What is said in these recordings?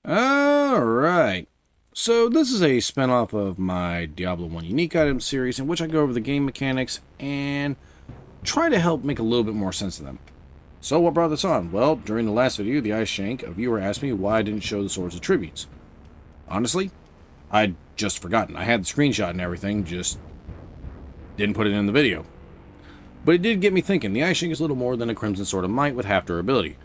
Alright, so this is a spinoff of my Diablo 1 Unique Items series in which I go over the game mechanics and try to help make a little bit more sense of them. So what brought this on? Well, during the last video, the Ice Shank, a viewer asked me why I didn't show the Swords Attributes. Honestly, I'd just forgotten. I had the screenshot and everything, just didn't put it in the video. But it did get me thinking. The Ice Shank is little more than a Crimson Sword of Might with half durability.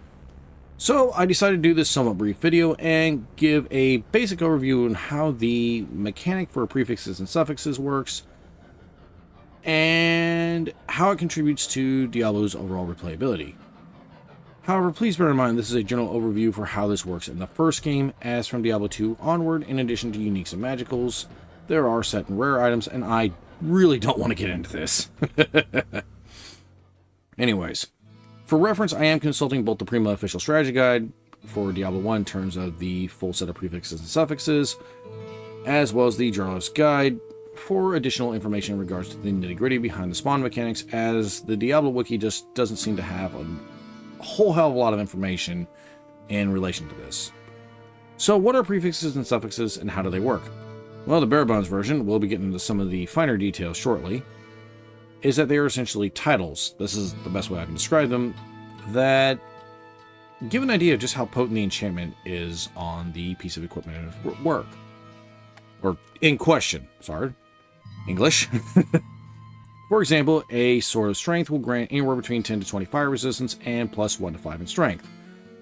So I decided to do this somewhat brief video and give a basic overview on how the mechanic for prefixes and suffixes works and how it contributes to Diablo's overall replayability. However, please bear in mind this is a general overview for how this works in the first game, as from Diablo 2 onward, in addition to uniques and magicals, there are set and rare items, and I really don't want to get into this. Anyways, for reference, I am consulting both the Prima official strategy guide for Diablo 1 in terms of the full set of prefixes and suffixes, as well as the journalist's guide for additional information in regards to the nitty-gritty behind the spawn mechanics, as the Diablo wiki just doesn't seem to have a whole hell of a lot of information in relation to this. So what are prefixes and suffixes and how do they work? Well, the bare bones version, we'll be getting into some of the finer details shortly, is that they are essentially titles. This is the best way I can describe them, that give an idea of just how potent the enchantment is on the piece of equipment at work. Or in question, sorry. English. For example, a Sword of Strength will grant anywhere between 10 to 20 fire resistance and plus 1 to 5 in strength.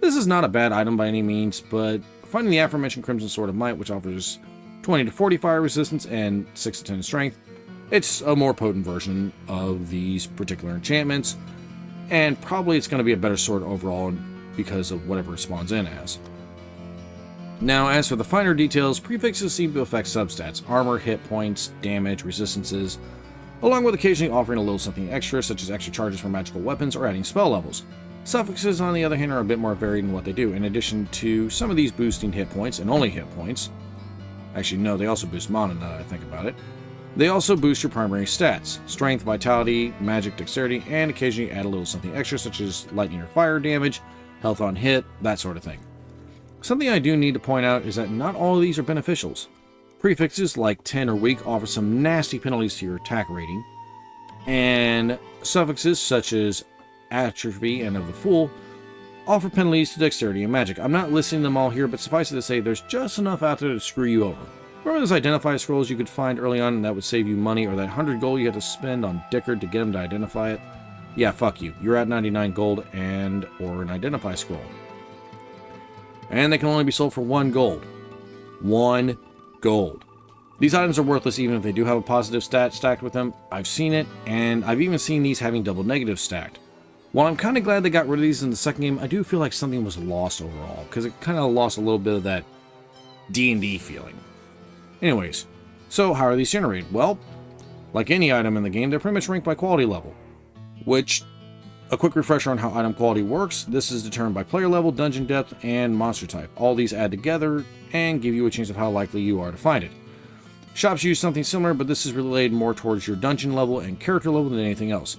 This is not a bad item by any means, but finding the aforementioned Crimson Sword of Might, which offers 20 to 40 fire resistance and 6 to 10 in strength, it's a more potent version of these particular enchantments, and probably it's going to be a better sword overall because of whatever it spawns in as. Now, as for the finer details, prefixes seem to affect substats, armor, hit points, damage, resistances, along with occasionally offering a little something extra, such as extra charges for magical weapons or adding spell levels. Suffixes, on the other hand, are a bit more varied in what they do. In addition to some of these boosting hit points, and only hit points, actually no, they also boost mana now that I think about it, they also boost your primary stats, strength, vitality, magic, dexterity, and occasionally add a little something extra, such as lightning or fire damage, health on hit, that sort of thing. Something I do need to point out is that not all of these are beneficials. Prefixes like 10 or weak offer some nasty penalties to your attack rating, and suffixes such as atrophy and of the fool offer penalties to dexterity and magic. I'm not listing them all here, but suffice it to say there's just enough out there to screw you over. Remember those identify scrolls you could find early on and that would save you money, or that 100 gold you had to spend on Dickard to get them to identify it? Yeah, fuck you. You're at 99 gold and or an identify scroll. And they can only be sold for 1 gold. 1 gold. These items are worthless even if they do have a positive stat stacked with them. I've seen it, and I've even seen these having double negatives stacked. While I'm kind of glad they got rid of these in the second game, I do feel like something was lost overall, because it kind of lost a little bit of that D&D feeling. Anyways, so how are these generated? Well, like any item in the game, they're pretty much ranked by quality level, which, a quick refresher on how item quality works, this is determined by player level, dungeon depth, and monster type. All these add together and give you a chance of how likely you are to find it. Shops use something similar, but this is related more towards your dungeon level and character level than anything else.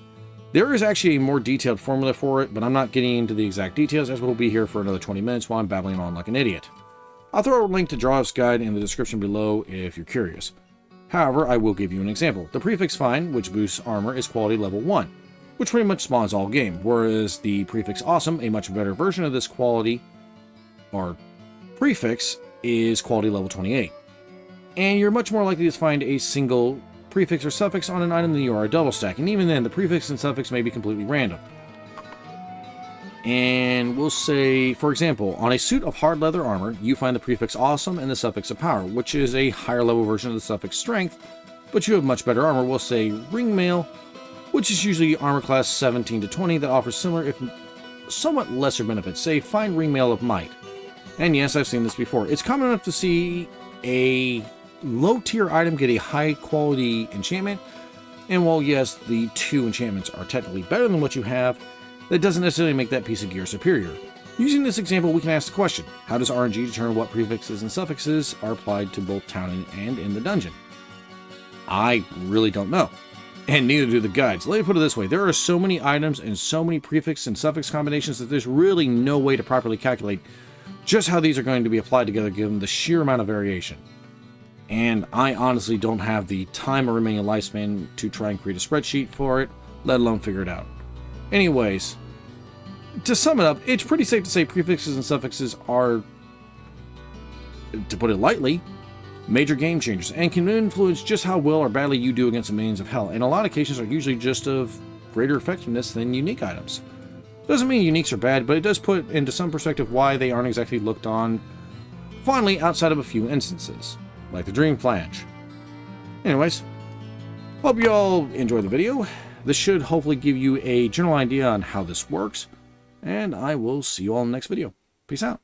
There is actually a more detailed formula for it, but I'm not getting into the exact details, as we'll be here for another 20 minutes while I'm babbling on like an idiot. I'll throw a link to Draw's guide in the description below if you're curious. However, I will give you an example. The prefix Fine, which boosts armor, is quality level 1, which pretty much spawns all game, whereas the prefix Awesome, a much better version of this quality, or prefix, is quality level 28. And you're much more likely to find a single prefix or suffix on an item than you are a double stack, and even then, the prefix and suffix may be completely random. And we'll say, for example, on a suit of hard leather armor, you find the prefix Awesome and the suffix of Power, which is a higher level version of the suffix Strength, but you have much better armor. We'll say Ringmail, which is usually armor class 17 to 20 that offers similar, if somewhat lesser benefits. Say, find Ringmail of Might. And yes, I've seen this before. It's common enough to see a low-tier item get a high-quality enchantment, and while yes, the 2 enchantments are technically better than what you have, that doesn't necessarily make that piece of gear superior. Using this example, we can ask the question, how does RNG determine what prefixes and suffixes are applied to both town and in the dungeon? I really don't know. And neither do the guides. Let me put it this way, there are so many items and so many prefix and suffix combinations that there's really no way to properly calculate just how these are going to be applied together given the sheer amount of variation. And I honestly don't have the time or remaining lifespan to try and create a spreadsheet for it, let alone figure it out. Anyways, to sum it up, it's pretty safe to say prefixes and suffixes are, to put it lightly, major game changers, and can influence just how well or badly you do against the minions of hell, and in a lot of cases are usually just of greater effectiveness than unique items. Doesn't mean uniques are bad, but it does put into some perspective why they aren't exactly looked on fondly outside of a few instances, like the Dream Flange. Anyways, hope you all enjoyed the video. This should hopefully give you a general idea on how this works, and I will see you all in the next video. Peace out.